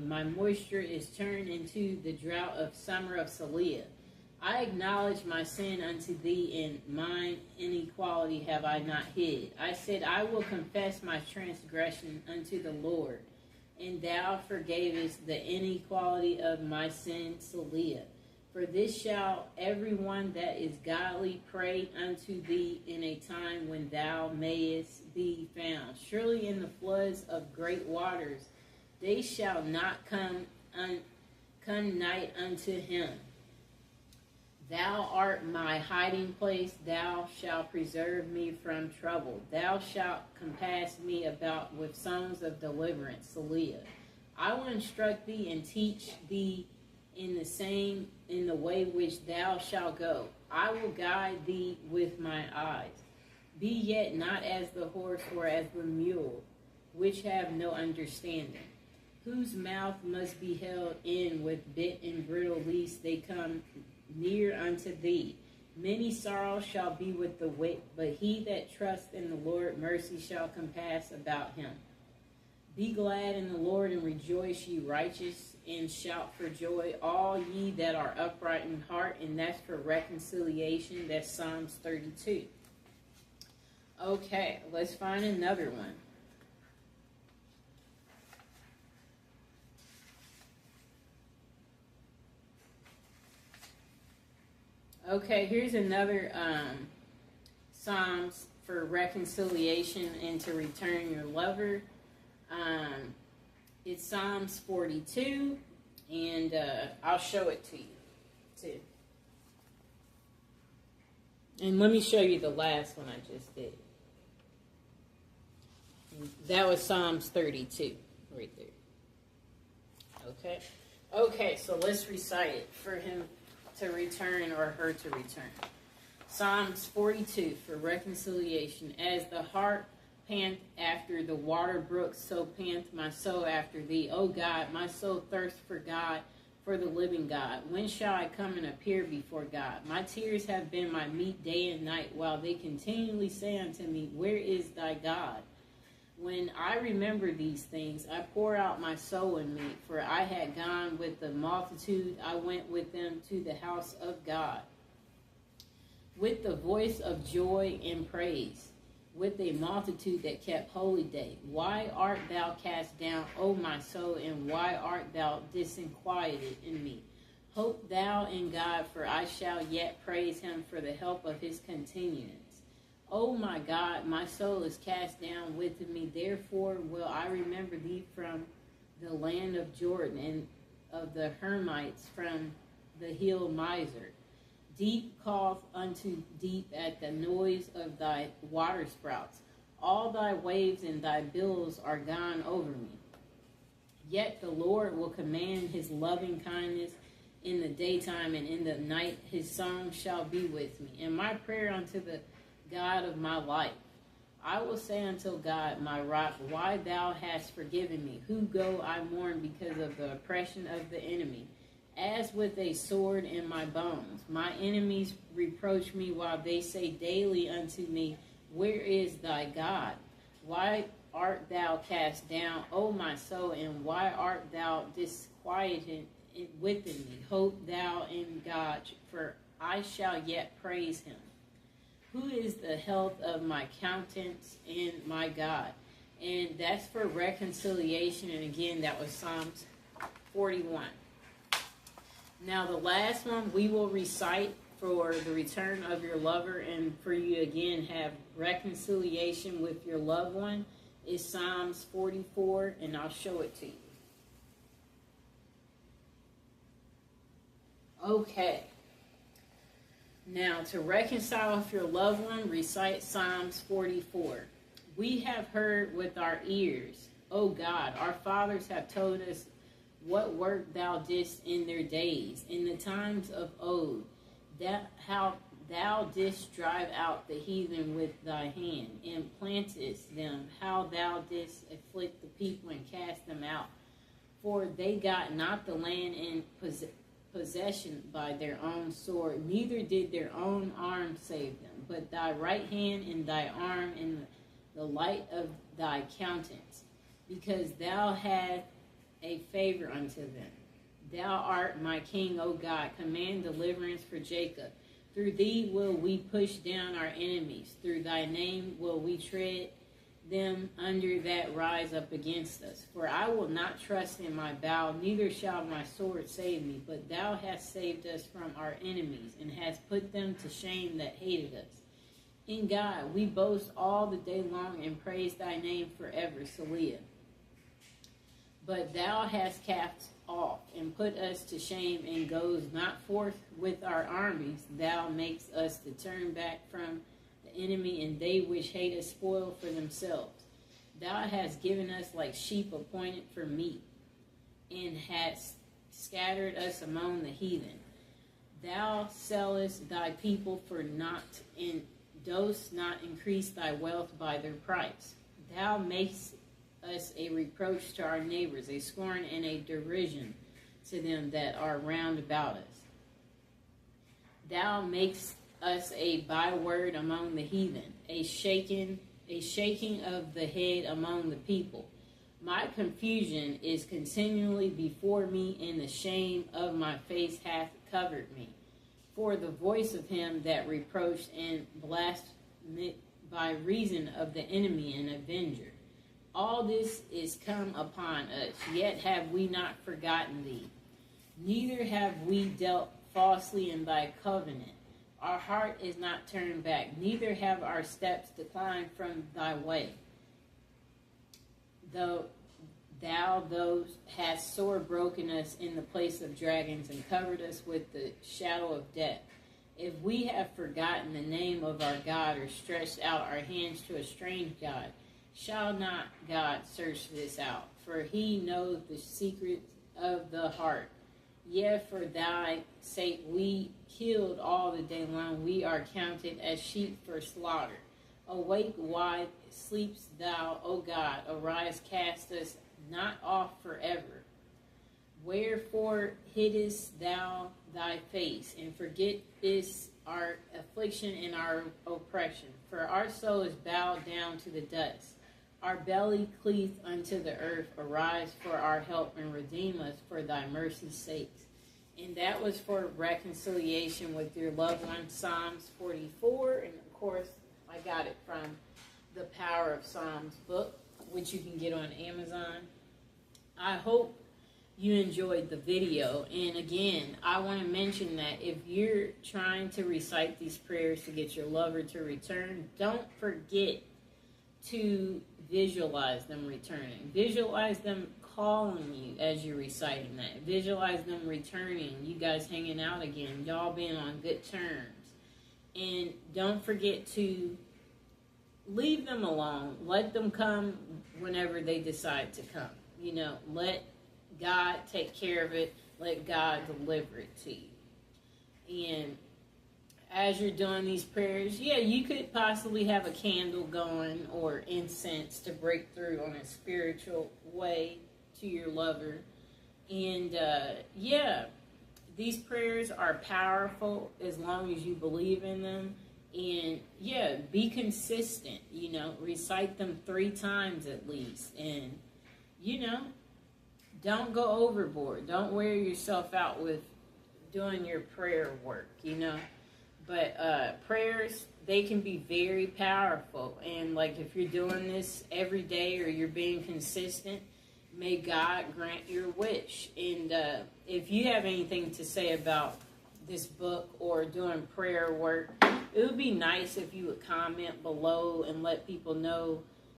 My moisture is turned into the drought of summer of Saliah. I acknowledge my sin unto thee, and mine inequality have I not hid. I said, I will confess my transgression unto the Lord, and thou forgavest the inequality of my sin, Saliah. For this shall every one that is godly pray unto thee in a time when thou mayest be found. Surely in the floods of great waters they shall not come nigh unto him. Thou art my hiding place, thou shalt preserve me from trouble. Thou shalt compass me about with songs of deliverance, Saliah. I will instruct thee and teach thee in the way which thou shalt go. I will guide thee with my eyes. Be yet not as the horse or as the mule, which have no understanding, whose mouth must be held in with bit and bridle, lest they come near unto thee. Many sorrows shall be with the wicked, but he that trusts in the Lord, mercy shall compass about him. Be glad in the Lord and rejoice, ye righteous, and shout for joy, all ye that are upright in heart. And that's for reconciliation. That's Psalms 32. Okay, let's find another one. Okay, here's another Psalms for reconciliation and to return your lover. It's Psalms 42, and I'll show it to you, too. And let me show you the last one I just did. That was Psalms 32, right there. Okay? Okay, so let's recite it for him to return or her to return. Psalms 42 for reconciliation. As the hart pant after the water brooks, so pant my soul after thee. O God, my soul thirsts for God, for the living God. When shall I come and appear before God? My tears have been my meat day and night, while they continually say unto me, where is thy God? When I remember these things, I pour out my soul in me, for I had gone with the multitude, I went with them to the house of God, with the voice of joy and praise, with a multitude that kept holy day. Why art thou cast down, O my soul, and why art thou disquieted in me? Hope thou in God, for I shall yet praise him for the help of his continuance. O my God, my soul is cast down within me, therefore will I remember thee from the land of Jordan, and of the Hermites from the hill Miser. Deep calleth unto deep at the noise of thy waterspouts. All thy waves and thy billows are gone over me. Yet the Lord will command his loving kindness in the daytime, and in the night his song shall be with me, and my prayer unto the God of my life. I will say unto God, my rock, why thou hast forgiven me? Who go I mourn because of the oppression of the enemy, as with a sword in my bones. My enemies reproach me while they say daily unto me, where is thy God? Why art thou cast down, O my soul, and why art thou disquieted within me? Hope thou in God, for I shall yet praise him, who is the health of my countenance and my God. And that's for reconciliation. And again, that was Psalms 41. Now the last one we will recite for the return of your lover, and for you again have reconciliation with your loved one, is Psalms 44, and I'll show it to you. Okay. Now, to reconcile with your loved one, recite Psalms 44. We have heard with our ears, O God, our fathers have told us what work thou didst in their days, in the times of old, that how thou didst drive out the heathen with thy hand, and plantest them, how thou didst afflict the people and cast them out. For they got not the land in possession by their own sword, neither did their own arm save them, but thy right hand and thy arm and the light of thy countenance, because thou a favor unto them. Thou art my king, O God. Command deliverance for Jacob. Through thee will we push down our enemies. Through thy name will we tread them under that rise up against us. For I will not trust in my bow, neither shall my sword save me. But thou hast saved us from our enemies, and hast put them to shame that hated us. In God we boast all the day long, and praise thy name forever. Selah. But thou hast cast off, and put us to shame, and goes not forth with our armies. Thou makest us to turn back from the enemy, and they which hate us spoil for themselves. Thou hast given us like sheep appointed for meat, and hast scattered us among the heathen. Thou sellest thy people for naught, and dost not increase thy wealth by their price. Thou makest us a reproach to our neighbors, a scorn and a derision to them that are round about us. Thou makest us a byword among the heathen, a shaking of the head among the people. My confusion is continually before me, and the shame of my face hath covered me. For the voice of him that reproached and blasphemed by reason of the enemy and avenger. All this is come upon us, yet have we not forgotten thee. Neither have we dealt falsely in thy covenant. Our heart is not turned back, neither have our steps declined from thy way. Though thou hast sore broken us in the place of dragons, and covered us with the shadow of death. If we have forgotten the name of our God, or stretched out our hands to a strange God, shall not God search this out? For he knows the secrets of the heart. Yet for thy sake we killed all the day long. We are counted as sheep for slaughter. Awake, why sleepst thou, O God? Arise, cast us not off forever. Wherefore hiddest thou thy face, and forgettest our affliction and our oppression? For our soul is bowed down to the dust. Our belly cleaveth unto the earth. Arise for our help, and redeem us for thy mercy's sakes. And that was for reconciliation with your loved one, Psalms 44. And of course, I got it from the Power of Psalms book, which you can get on Amazon. I hope you enjoyed the video. And again, I want to mention that if you're trying to recite these prayers to get your lover to return, don't forget to visualize them returning. Visualize them calling you as you're reciting that. Visualize them returning, you guys hanging out again, y'all being on good terms. And don't forget to leave them alone. Let them come whenever they decide to come. You know, let God take care of it. Let God deliver it to you. And as you're doing these prayers, yeah, you could possibly have a candle going or incense to break through on a spiritual way to your lover. And yeah, these prayers are powerful as long as you believe in them. And yeah, be consistent, you know, recite them 3 times at least. And, you know, don't go overboard. Don't wear yourself out with doing your prayer work, you know. But prayers, they can be very powerful. And like if you're doing this every day or you're being consistent, may God grant your wish. And if you have anything to say about this book or doing prayer work, it would be nice if you would comment below and let people know